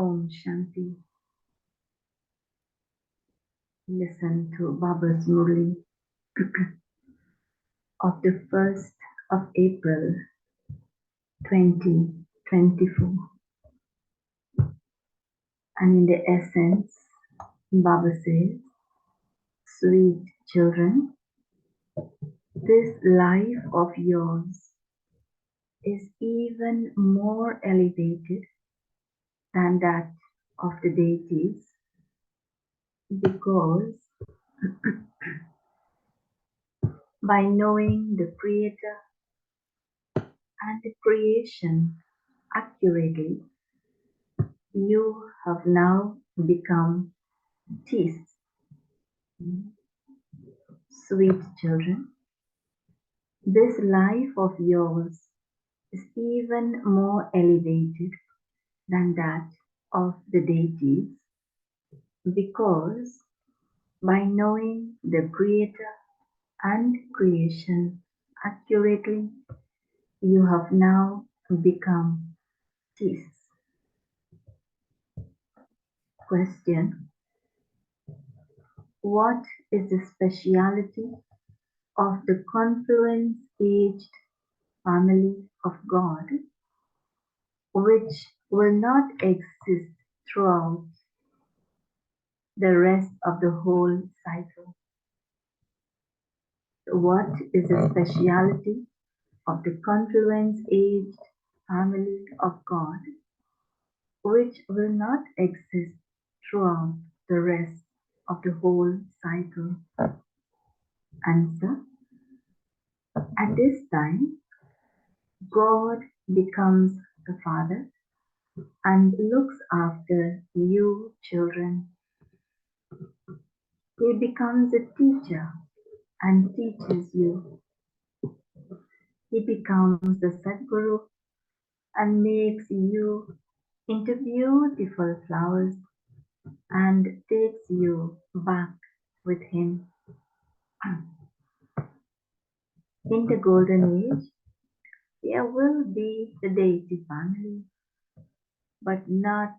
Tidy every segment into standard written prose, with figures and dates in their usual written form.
Om Shanti. Listen to Baba's Murli of the 1st of April 2024. And in the essence, Baba says, sweet children, this life of yours is even more elevated than that of the deities because by knowing the Creator and the creation accurately, you have now become teeth. Sweet children, this life of yours is even more elevated than that of the deities because by knowing the Creator and creation accurately, you have now become teeth. Question: what is the speciality of the confluence-aged family of God, which will not exist throughout the rest of the whole cycle? What is the speciality of the confluence-aged family of God, which will not exist throughout the rest of the whole cycle? Answer: at this time, God becomes the Father and looks after you children. He becomes a teacher and teaches you. He becomes the Sadguru and makes you into beautiful flowers and takes you back with him. In the golden age, there will be the deity family, but not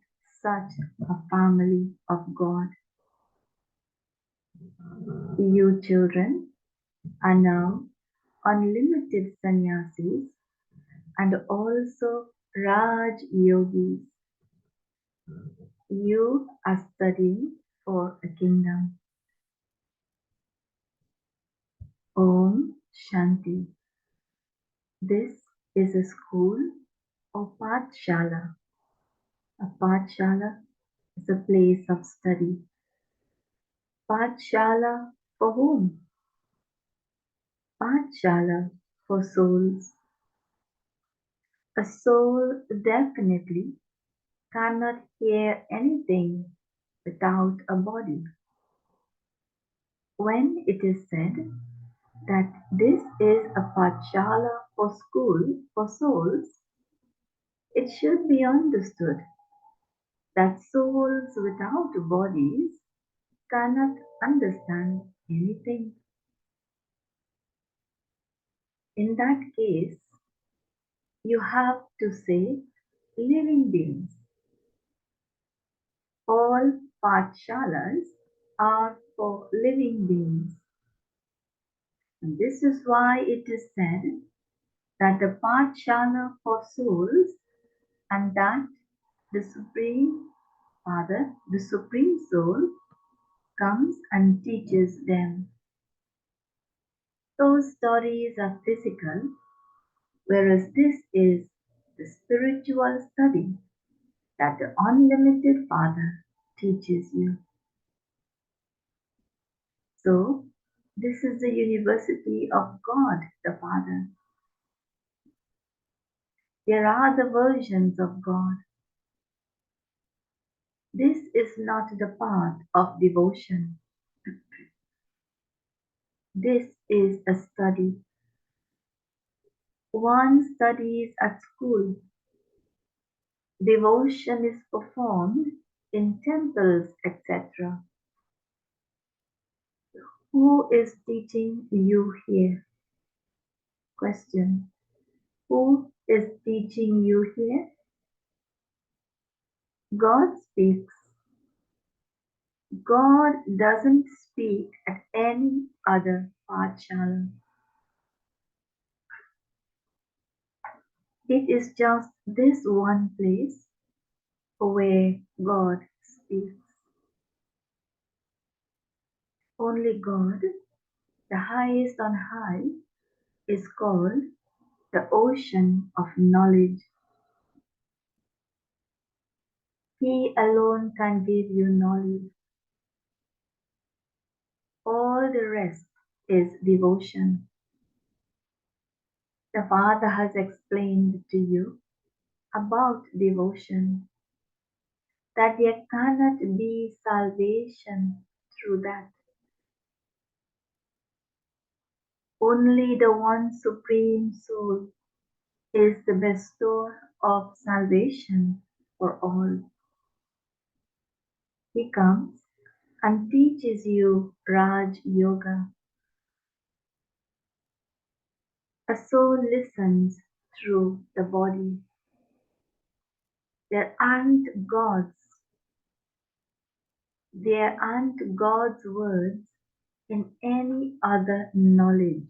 such a family of God. You children are now unlimited sannyasis and also Raj yogis. You are studying for a kingdom. Om Shanti. This is a school or Pathshala. A Pathshala is a place of study. Pathshala for whom? Pathshala for souls. A soul definitely cannot hear anything without a body. When it is said that this is a Pathshala for school for souls, it should be understood that souls without bodies cannot understand anything. In that case, you have to say living beings. All Pathshalas are for living beings. And this is why it is said that the Pathshala for souls and that the Supreme Father, the Supreme Soul, comes and teaches them. Those stories are physical, whereas this is the spiritual study that the unlimited Father teaches you. So, this is the University of God the Father. There are the versions of God. This is not the path of devotion. This is a study. One studies at school. Devotion is performed in temples, etc. Who is teaching you here? Question: who is teaching you here? God speaks. God doesn't speak at any other Pathshala. It is just this one place where God speaks. Only God, the highest on high, is called the ocean of knowledge. He alone can give you knowledge. All the rest is devotion. The Father has explained to you about devotion, that there cannot be salvation through that. Only the one Supreme Soul is the bestower of salvation for all. He comes and teaches you Raj Yoga. A soul listens through the body. There aren't gods. There aren't God's words in any other knowledge.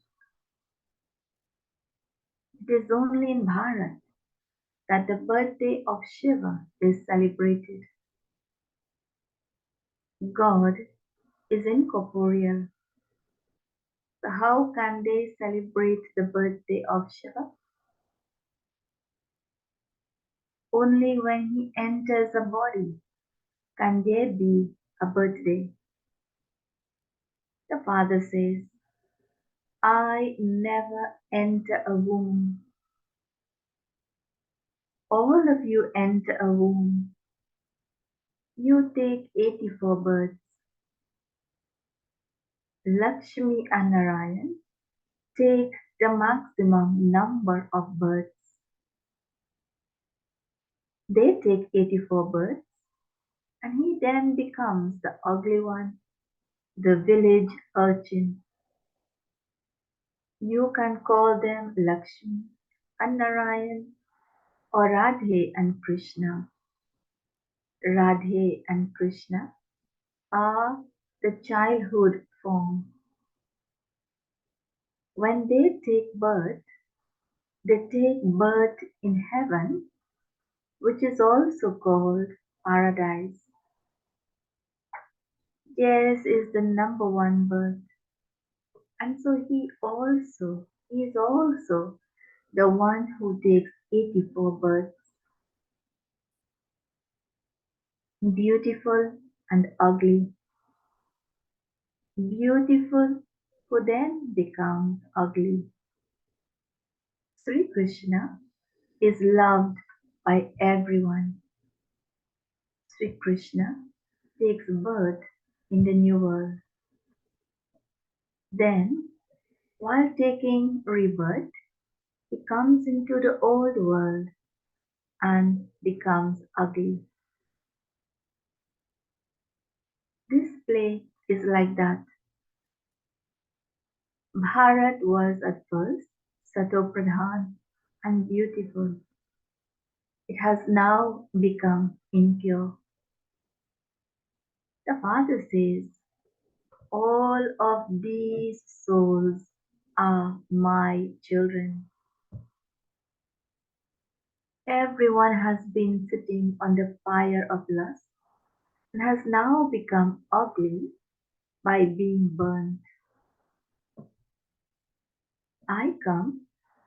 It is only in Bharat that the birthday of Shiva is celebrated. God is incorporeal. So how can they celebrate the birthday of Shiva? Only when he enters a body can there be a birthday. The Father says, I never enter a womb. All of you enter a womb. You take 84 births. Lakshmi and Narayan take the maximum number of births. They take 84 births, and he then becomes the ugly one, the village urchin. You can call them Lakshmi and Narayan or Radhe and Krishna. Radhe and Krishna are the childhood form. When they take birth, they take birth in heaven, which is also called paradise. Yes is the number one birth. And so he is also the one who takes 84 births, beautiful and ugly. Beautiful who then becomes ugly. Sri Krishna is loved by everyone. Sri Krishna takes birth in the new world. Then, while taking rebirth, he comes into the old world and becomes ugly. This play is like that. Bharat was at first Satopradhan and beautiful. It has now become impure. The Father says, all of these souls are my children. Everyone has been sitting on the fire of lust and has now become ugly by being burned. I come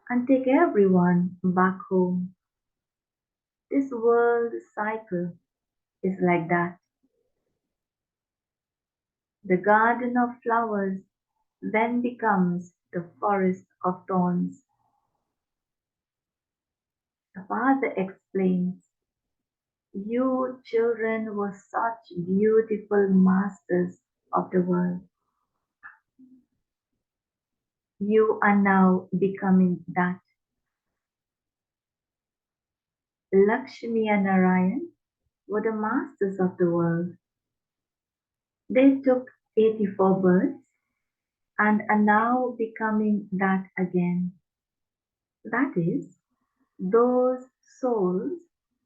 and take everyone back home. This world cycle is like that. The garden of flowers then becomes the forest of thorns. The Father explains, you children were such beautiful masters of the world. You are now becoming that. Lakshmi and Narayan were the masters of the world. They took 84 births and are now becoming that again. That is, those souls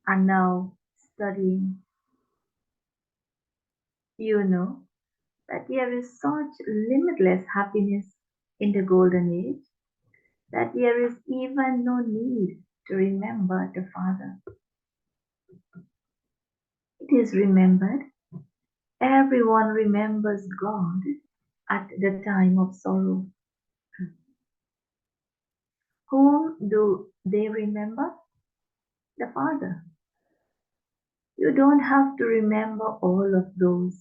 are now studying. You know that there is such limitless happiness in the golden age that there is even no need to remember the Father. It is remembered. Everyone remembers God at the time of sorrow. Whom do they remember? The Father. You don't have to remember all of those.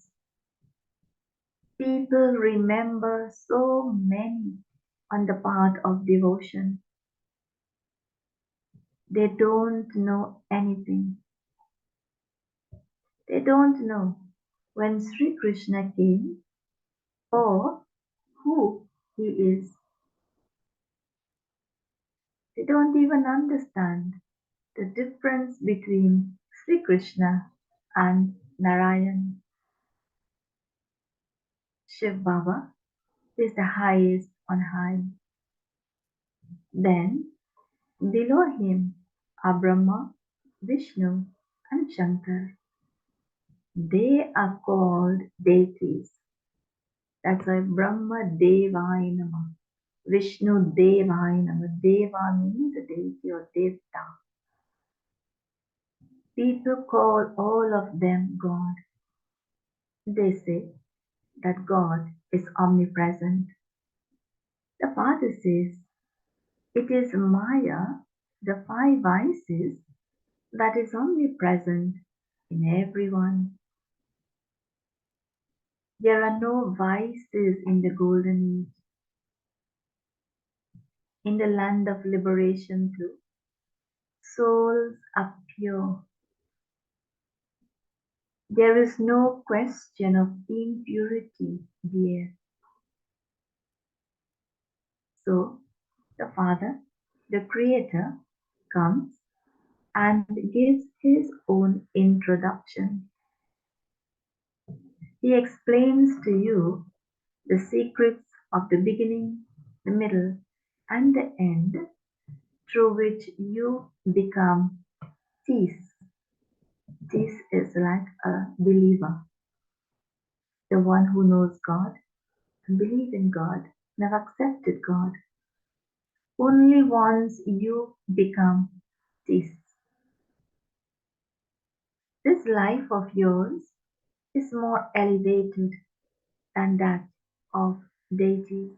People remember so many on the path of devotion. They don't know anything. They don't know when Sri Krishna came or who he is. They don't even understand the difference between Sri Krishna and Narayan. Shiv Baba is the highest on high. Then, below him are Brahma, Vishnu, and Shankar. They are called deities. That's why Brahma Devaya Namah, Vishnu Devaya Namah. Deva means a deity or devta. People call all of them God. They say that God is omnipresent. The Father says it is Maya, the five vices, that is omnipresent in everyone. There are no vices in the golden age. In the land of liberation too, souls are pure. There is no question of impurity there. So the Father, the Creator, comes and gives his own introduction. He explains to you the secrets of the beginning, the middle, and the end through which you become peace. This is like a believer, the one who knows God and believes in God and have accepted God. Only once you become this. This life of yours is more elevated than that of deities.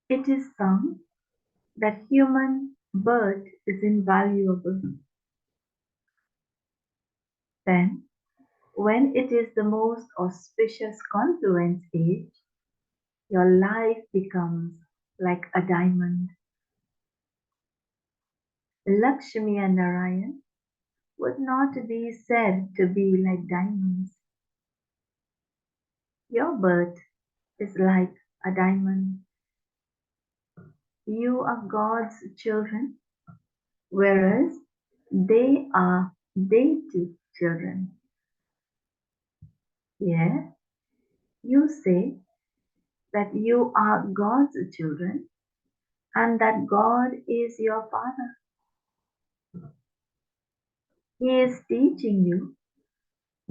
It is sung that human birth is invaluable. Then, when it is the most auspicious confluence age, your life becomes like a diamond. Lakshmi and Narayan would not be said to be like diamonds. Your birth is like a diamond. You are God's children, whereas they are deity children. Yes, you say that you are God's children and that God is your Father. He is teaching you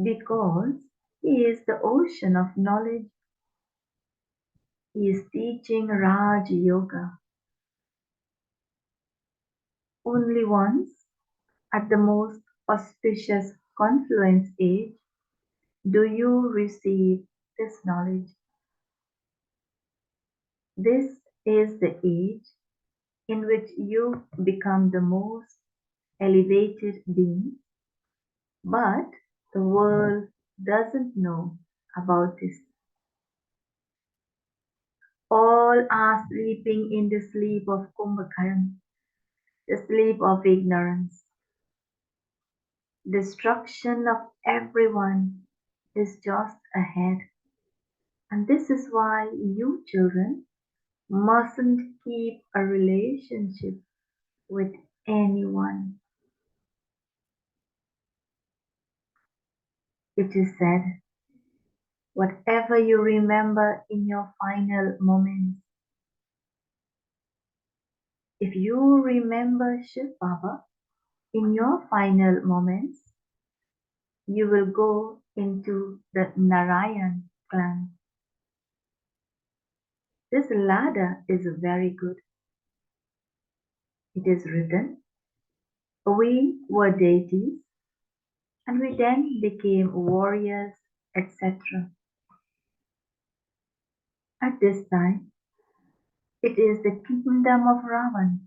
because He is the ocean of knowledge. He is teaching Raj Yoga. Only once, at the most auspicious confluence age, do you receive this knowledge. This is the age in which you become the most elevated being, but the world doesn't know about this. All are sleeping in the sleep of Kumbhakarna, the sleep of ignorance. Destruction of everyone is just ahead. And this is why you children mustn't keep a relationship with anyone. It is said, whatever you remember in your final moments, if you remember Shiv Baba, In your final moments, you will go into the Narayan clan. This ladder is very good. It is written, we were deities and we then became warriors, etc. At this time, it is the kingdom of Ravan.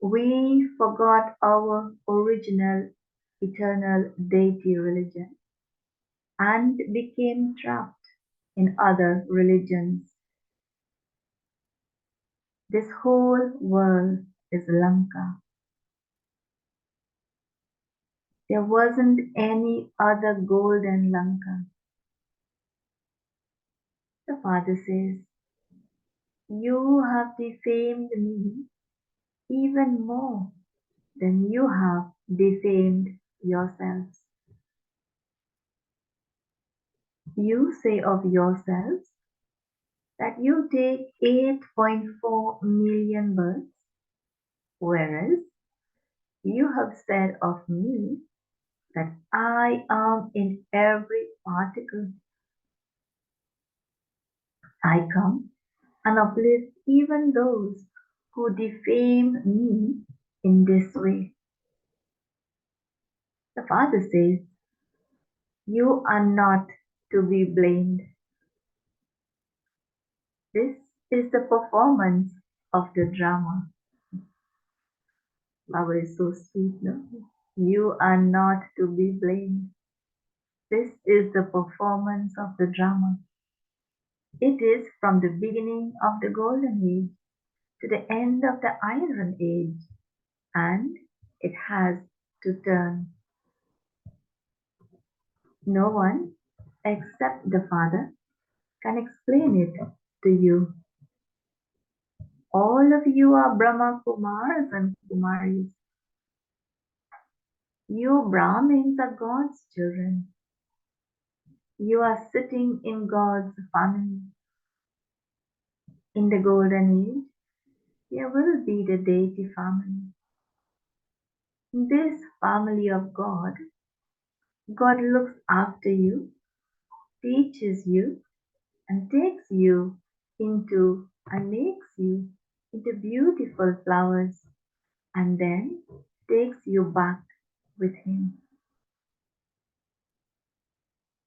We forgot our original eternal deity religion and became trapped in other religions. This whole world is Lanka. There wasn't any other golden Lanka. The father says, you have defamed me even more than you have defamed yourselves. You say of yourselves that you take 8.4 million births, whereas you have said of me that I am in every particle. I come and uplift even those who defame me in this way. The Father says, you are not to be blamed. This is the performance of the drama. Baba is so sweet, no? You are not to be blamed. This is the performance of the drama. It is from the beginning of the Golden Age to the end of the Iron Age, and it has to turn. No one except the Father can explain it to you. All of you are Brahma Kumars and Kumaris. You Brahmins are God's children. You are sitting in God's family. In the Golden Age, there will be the deity family. In this family of God, God looks after you, teaches you, and takes you into and makes you into beautiful flowers, and then takes you back with Him.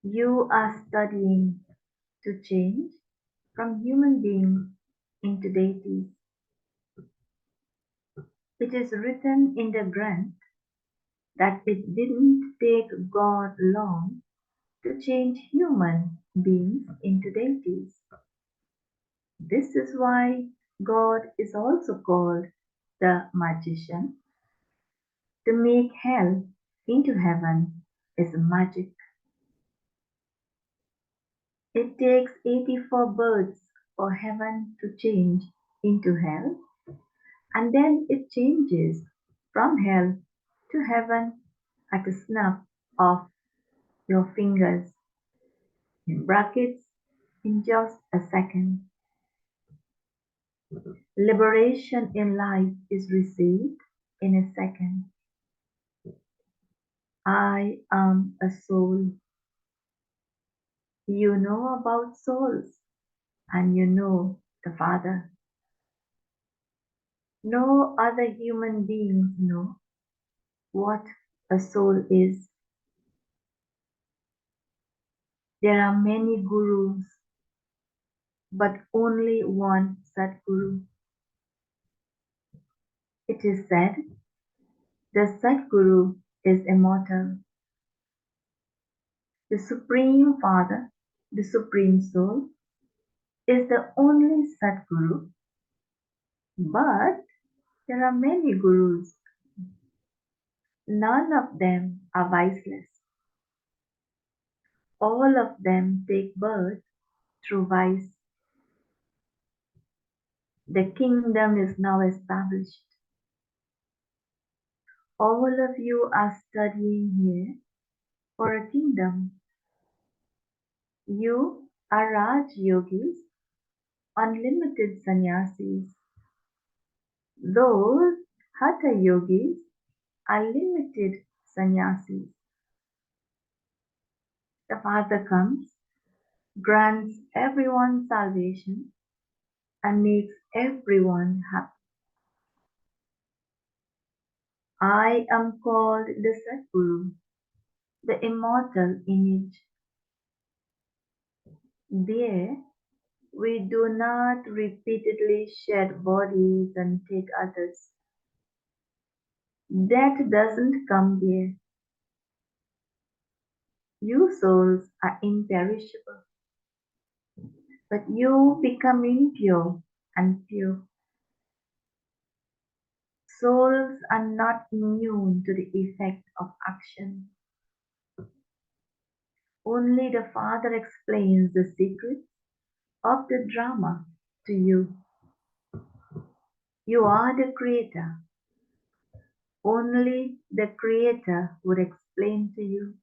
You are studying to change from human beings into deities. It is written in the Granth that it didn't take God long to change human beings into deities. This is why God is also called the magician. To make hell into heaven is magic. It takes 84 births for heaven to change into hell, and then it changes from hell to heaven at a snap of your fingers, in brackets, in just a second. Liberation in life is received in a second. I am a soul. You know about souls and you know the Father. No other human beings know what a soul is. There are many gurus, but only one Sadguru. It is said the Sadguru is immortal. The Supreme Father, the Supreme Soul, is the only Sadguru, but there are many gurus. None of them are viceless. All of them take birth through vice. The kingdom is now established. All of you are studying here for a kingdom. You are Raj Yogis, unlimited sannyasis. Those Hatha yogis are limited sannyasis. The Father comes, grants everyone salvation, and makes everyone happy. I am called the Sadguru, the immortal image. There, we do not repeatedly shed bodies and take others. Death doesn't come there. You souls are imperishable, but you become impure and pure. Souls are not immune to the effect of action. Only the Father explains the secrets of the drama to you. You are the creator. Only the creator would explain to you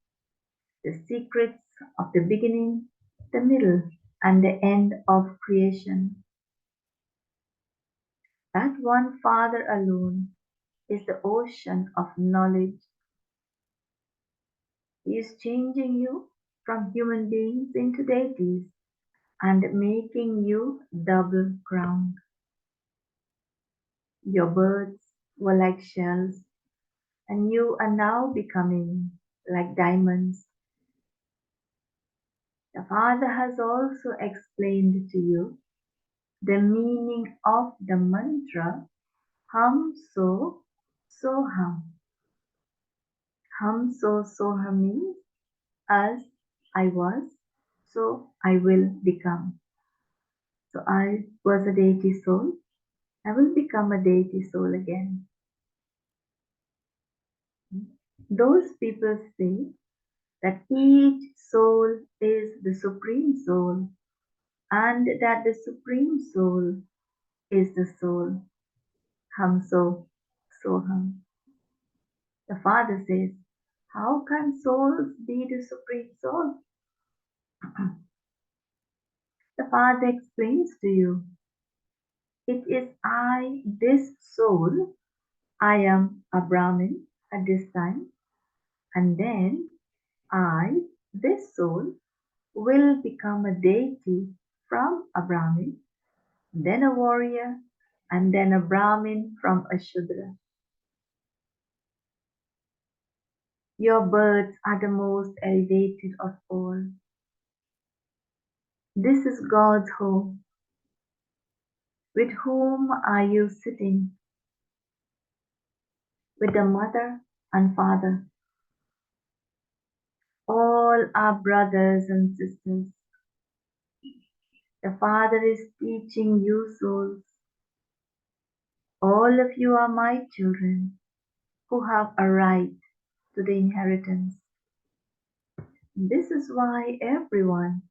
the secrets of the beginning, the middle, and the end of creation. That one Father alone is the ocean of knowledge. He is changing you from human beings into deities and making you double crowned. Your birds were like shells, and you are now becoming like diamonds. The Father has also explained to you the meaning of the mantra Hum So Soham. Hum So Soham means as I was, so I will become. So I was a deity soul. I will become a deity soul again. Those people say that each soul is the supreme soul and that the supreme soul is the soul. Hum so, soham. The Father says, how can souls be the supreme soul? The Father explains to you, it is I, this soul. I am a Brahmin at this time, and then I, this soul, will become a deity from a Brahmin, then a warrior, and then a Brahmin from a Shudra. Your birds are the most elevated of all. This is God's home. With whom are you sitting? With the mother and father. All are brothers and sisters. The Father is teaching you souls. All of you are my children who have a right to the inheritance. This is why everyone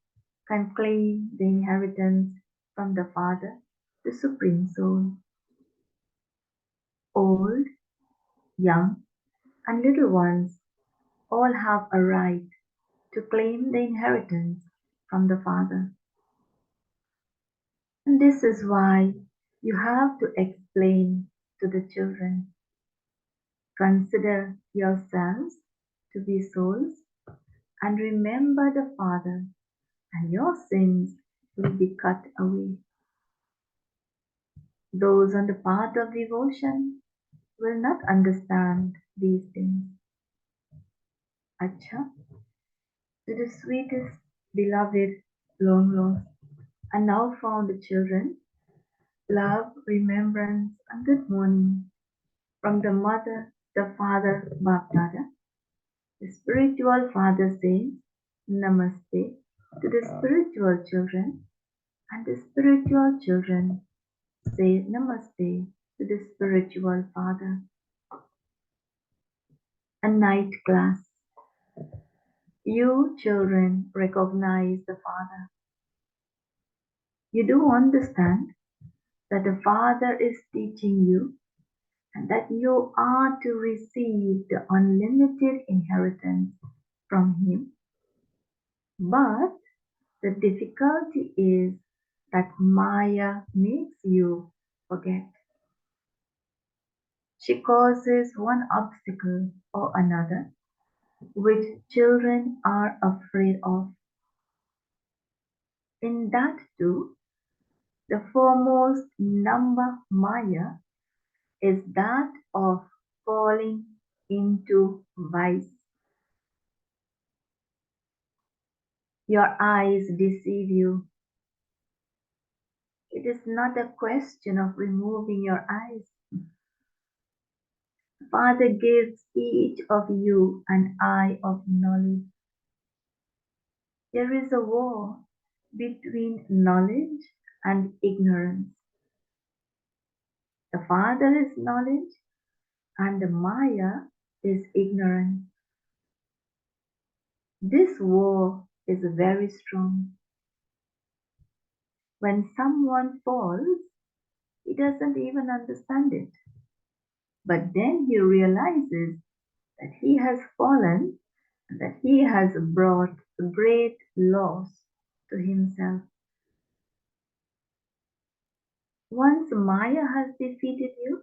can claim the inheritance from the Father, the Supreme Soul. Old, young, and little ones all have a right to claim the inheritance from the Father. And this is why you have to explain to the children. Consider yourselves to be souls and remember the Father, and your sins will be cut away. Those on the path of devotion will not understand these things. Acha, to the sweetest, beloved, long lost, and now found children, love, remembrance, and good morning from the mother, the father, Bapdada. The spiritual father says Namaste to the spiritual children, and the spiritual children say Namaste to the spiritual father. A night class. You children recognize the Father. You do understand that the Father is teaching you and that you are to receive the unlimited inheritance from Him. But the difficulty is that Maya makes you forget. She causes one obstacle or another which children are afraid of. In that too, the foremost number Maya is that of falling into vice. Your eyes deceive you. It is not a question of removing your eyes. Father gives each of you an eye of knowledge. There is a war between knowledge and ignorance. The Father is knowledge and the Maya is ignorance. This war is very strong. When someone falls, he doesn't even understand it. But then he realizes that he has fallen and that he has brought great loss to himself. Once Maya has defeated you,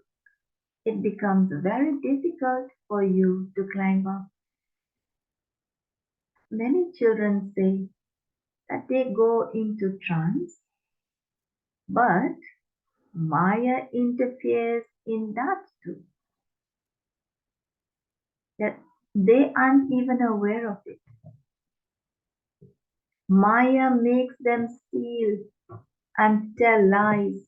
it becomes very difficult for you to climb up. Many children say that they go into trance, but Maya interferes in that too. That they aren't even aware of it. Maya makes them steal and tell lies.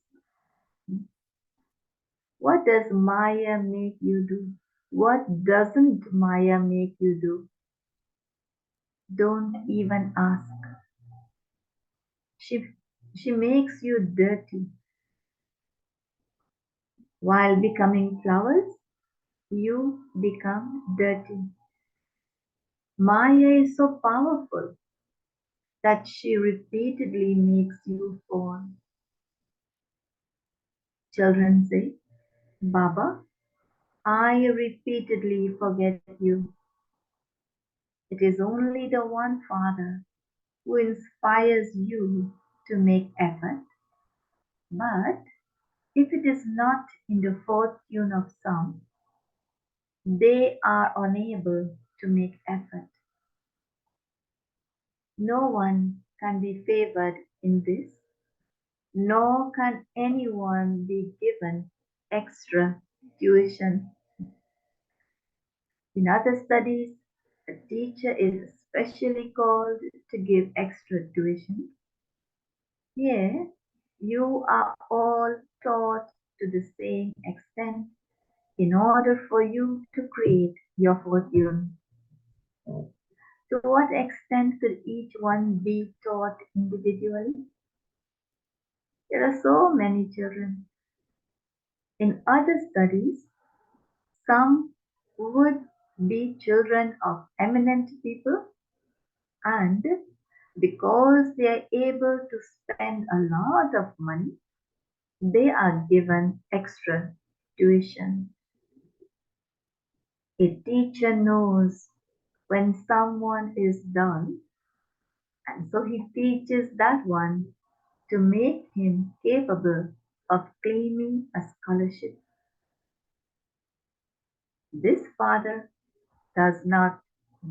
What does Maya make you do? What doesn't Maya make you do? Don't even ask. She, she makes you dirty. While becoming flowers, you become dirty. Maya is so powerful that she repeatedly makes you fall. Children say, Baba, I repeatedly forget you. It is only the one Father who inspires you to make effort. But if it is not in the fourth tune of song, they are unable to make effort. No one can be favored in this, nor can anyone be given extra tuition. In other studies, a teacher is specially called to give extra tuition. Here, you are all taught to the same extent in order for you to create your fortune. To what extent could each one be taught individually? There are so many children. In other studies, some would be children of eminent people, and because they are able to spend a lot of money, they are given extra tuition. A teacher knows when someone is dull, and so he teaches that one to make him capable of claiming a scholarship. This father does not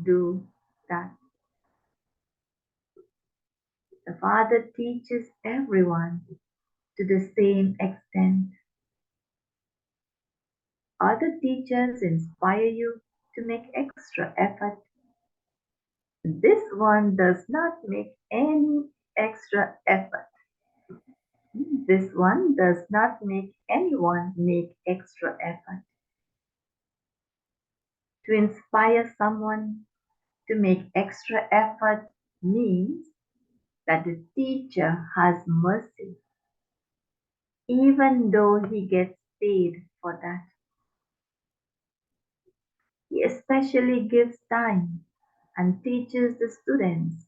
do that. The Father teaches everyone to the same extent. Other teachers inspire you to make extra effort. This one does not make any extra effort. This one does not make anyone make extra effort. To inspire someone to make extra effort means that the teacher has mercy, even though he gets paid for that. He especially gives time and teaches the students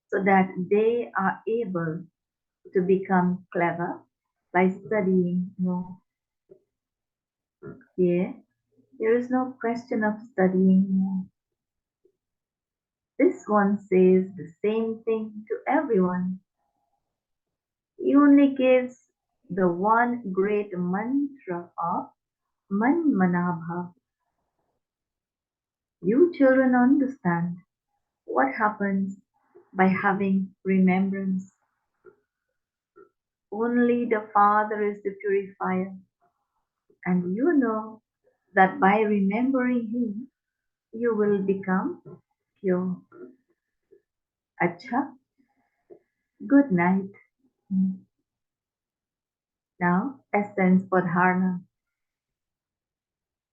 so that they are able to become clever by studying more. Here, there is no question of studying more. This one says the same thing to everyone. He only gives the one great mantra of Man Manabha. You children understand what happens by having remembrance. Only the Father is the purifier, and you know that by remembering Him, you will become pure. Acha, good night. Now, essence for dharana.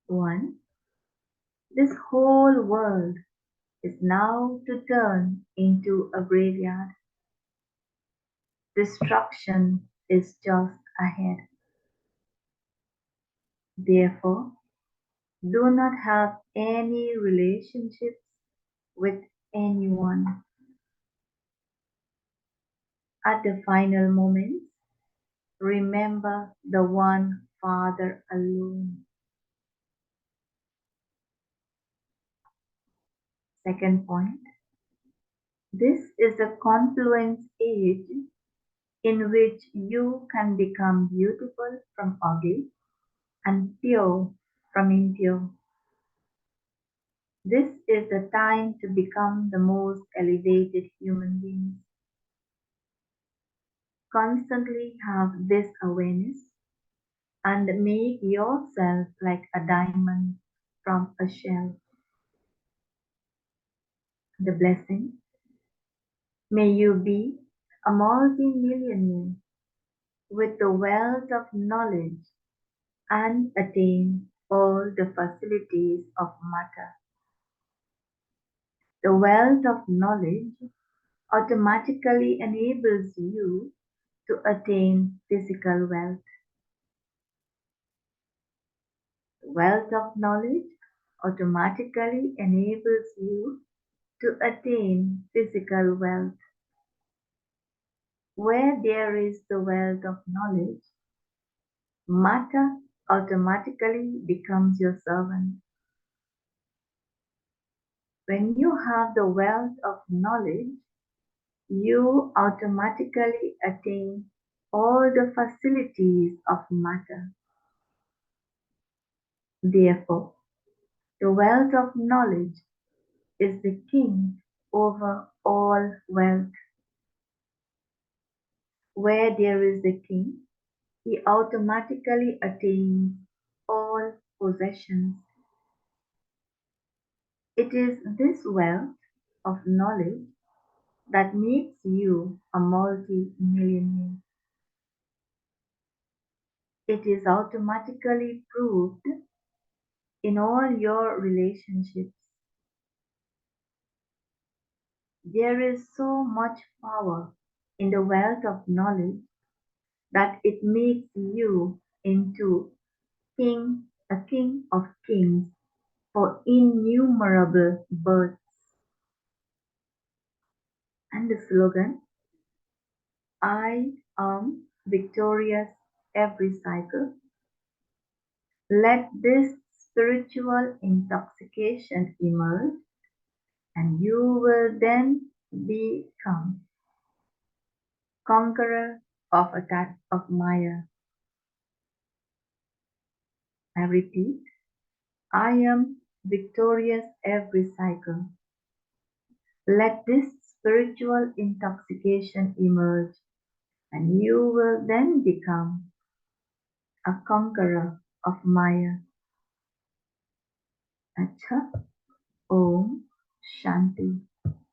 1. This whole world is now to turn into a graveyard. Destruction is just ahead. Therefore, do not have any relationships with anyone. At the final moments, remember the one Father alone. Second point, this is a confluence age in which you can become beautiful from ugly and pure from impure. This is the time to become the most elevated human beings. Constantly have this awareness and make yourself like a diamond from a shell. The blessing, may you be a multi-millionaire with the wealth of knowledge and attain all the facilities of matter. The wealth of knowledge automatically enables you to attain physical wealth. The wealth of knowledge automatically enables you to attain physical wealth. Where there is the wealth of knowledge, matter automatically becomes your servant. When you have the wealth of knowledge, you automatically attain all the facilities of matter. Therefore, the wealth of knowledge is the king over all wealth. Where there is a king, he automatically attains all possessions. It is this wealth of knowledge that makes you a multi-millionaire. It is automatically proved in all your relationships. There is so much power in the wealth of knowledge that it makes you into a king of kings for innumerable births. And the slogan, I am victorious every cycle. Let this spiritual intoxication emerge, and you will then become conqueror of attack of Maya. I repeat, I am victorious every cycle. Let this spiritual intoxication emerge, and you will then become a conqueror of Maya. Acha, Om, Shanti.